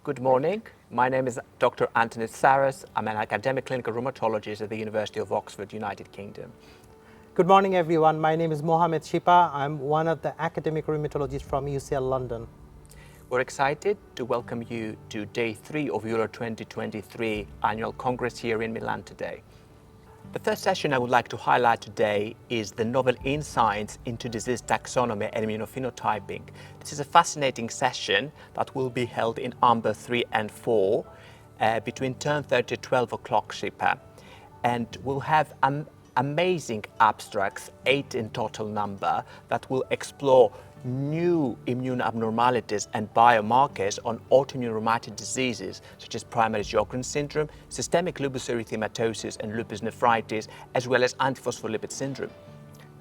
Good morning. My name is Dr. Anthony Saras. I'm an academic clinical rheumatologist at the University of Oxford, United Kingdom. Good morning, everyone. My name is Mohamed Shipa. I'm one of the academic rheumatologists from UCL London. We're excited to welcome you to Day 3 of EULAR 2023 Annual Congress here in Milan today. The first session I would like to highlight today is the novel insights into disease taxonomy and immunophenotyping. This is a fascinating session that will be held in Amber 3 and 4 between 10:30 and 12 o'clock SHIPA. And we'll have amazing abstracts, 8 in total number, that will explore new immune abnormalities and biomarkers on autoimmune rheumatic diseases such as primary Sjogren's syndrome, systemic lupus erythematosus and lupus nephritis, as well as antiphospholipid syndrome.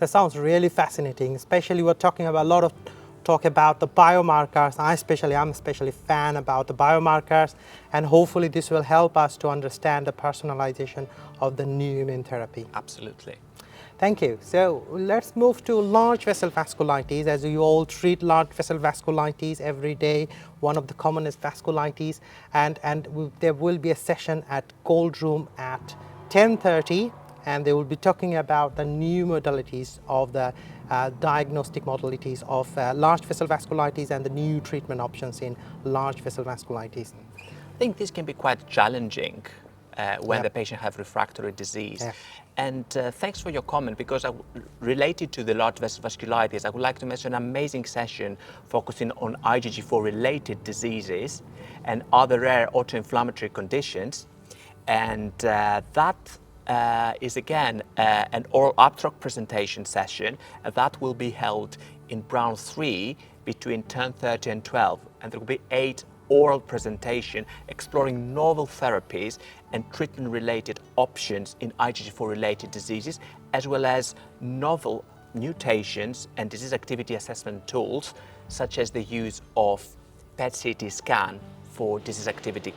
That sounds really fascinating, especially we're talking about a lot of talk about the biomarkers. I'm especially a fan about the biomarkers, and hopefully this will help us to understand the personalization of the new immune therapy. Absolutely. Thank you. So let's move to large vessel vasculitis. As you all treat large vessel vasculitis every day, one of the commonest vasculitis, and there will be a session at Gold Room at 10:30, and they will be talking about the new modalities of the diagnostic modalities of large vessel vasculitis and the new treatment options in large vessel vasculitis. I think this can be quite challenging when the patient have refractory disease. Yeah. And thanks for your comment, because related to the large vessel vasculitis, I would like to mention an amazing session focusing on IgG4 related diseases and other rare autoinflammatory conditions. And that is again an oral abstract presentation session that will be held in Brown 3 between 10:30 and 12, and there will be 8 oral presentation exploring novel therapies and treatment-related options in IgG4-related diseases, as well as novel mutations and disease activity assessment tools, such as the use of PET-CT scan for disease activity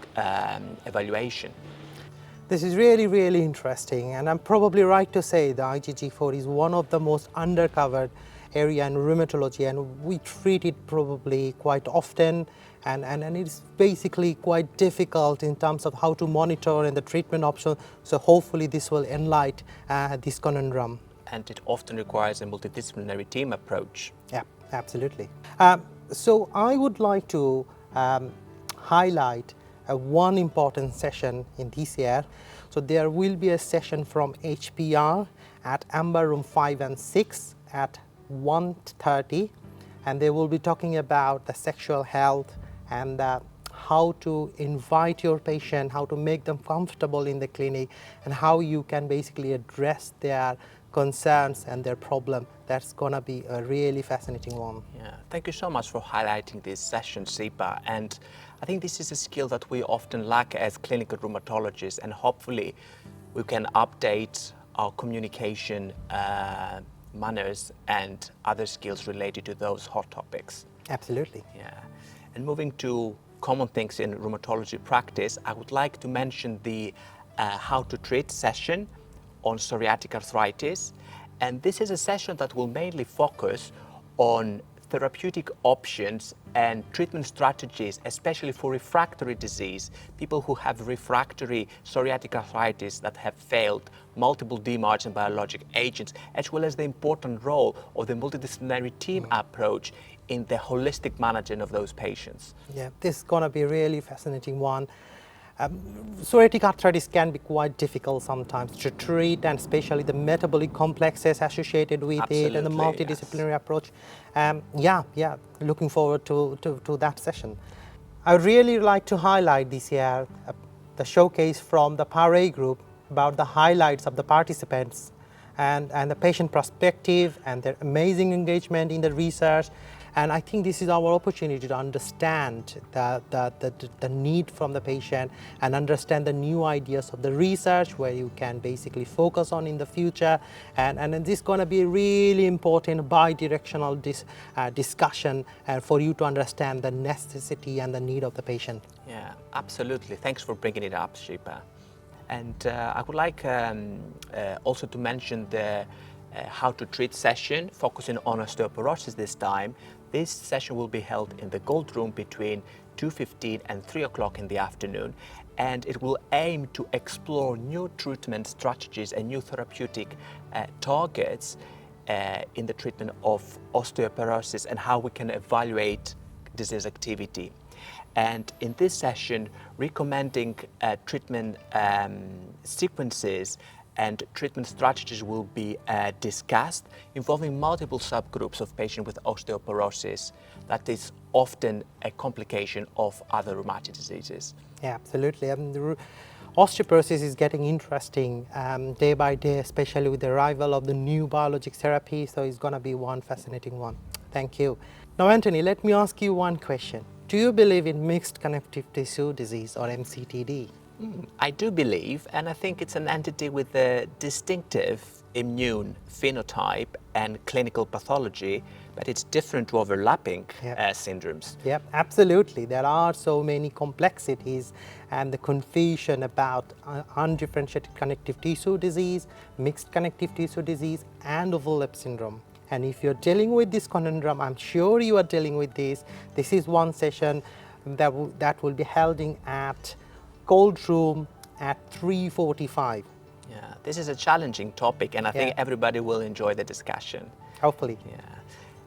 evaluation. This is really, really interesting, and I'm probably right to say the IgG4 is one of the most undercovered area in rheumatology, and we treat it probably quite often, and it's basically quite difficult in terms of how to monitor and the treatment option. So hopefully this will enlighten this conundrum. And it often requires a multidisciplinary team approach. Yeah, absolutely. So I would like to highlight one important session in this year. So there will be a session from HPR at Amber Room 5 and 6 at 1:30, and they will be talking about the sexual health and how to invite your patient, how to make them comfortable in the clinic, and how you can basically address their concerns and their problem. That's going to be a really fascinating one. Yeah, thank you so much for highlighting this session, Sipa. And I think this is a skill that we often lack as clinical rheumatologists, and hopefully we can update our communication manners and other skills related to those hot topics. Absolutely. Yeah. And moving to common things in rheumatology practice, I would like to mention the how to treat session on psoriatic arthritis. And this is a session that will mainly focus on therapeutic options and treatment strategies, especially for refractory disease, people who have refractory psoriatic arthritis that have failed multiple DMARDs and biologic agents, as well as the important role of the multidisciplinary team approach in the holistic management of those patients. Yeah, this is going to be a really fascinating one. Psoriatic arthritis can be quite difficult sometimes to treat, and especially the metabolic complexes associated with it and the multidisciplinary approach. Looking forward to that session. I would really like to highlight this year the showcase from the PARA group about the highlights of the participants and the patient perspective and their amazing engagement in the research. And I think this is our opportunity to understand the need from the patient and understand the new ideas of the research where you can basically focus on in the future. And this is going to be a really important bi-directional discussion for you to understand the necessity and the need of the patient. Yeah, absolutely. Thanks for bringing it up, Shipa. And I would like also to mention the how to treat session, focusing on osteoporosis this time. This session will be held in the Gold Room between 2:15 and 3 o'clock in the afternoon. And it will aim to explore new treatment strategies and new therapeutic targets in the treatment of osteoporosis and how we can evaluate disease activity. And in this session, recommending treatment sequences and treatment strategies will be discussed, involving multiple subgroups of patients with osteoporosis that is often a complication of other rheumatic diseases. Yeah, absolutely. Osteoporosis is getting interesting day by day, especially with the arrival of the new biologic therapy. So it's going to be one fascinating one. Thank you. Now, Anthony, let me ask you one question. Do you believe in mixed connective tissue disease, or MCTD? I do believe, and I think it's an entity with a distinctive immune phenotype and clinical pathology, but it's different to overlapping syndromes. Yep, absolutely. There are so many complexities and the confusion about undifferentiated connective tissue disease, mixed connective tissue disease, and overlap syndrome. And if you're dealing with this conundrum, I'm sure you are dealing with this. This is one session that will be held at Cold Room at 3:45. Yeah, this is a challenging topic, and I think everybody will enjoy the discussion. Hopefully. Yeah.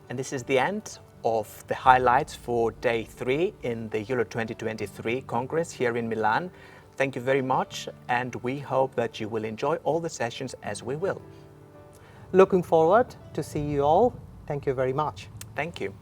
And this is the end of the highlights for day 3 in the EULAR 2023 Congress here in Milan. Thank you very much, and we hope that you will enjoy all the sessions as we will. Looking forward to see you all. Thank you very much. Thank you.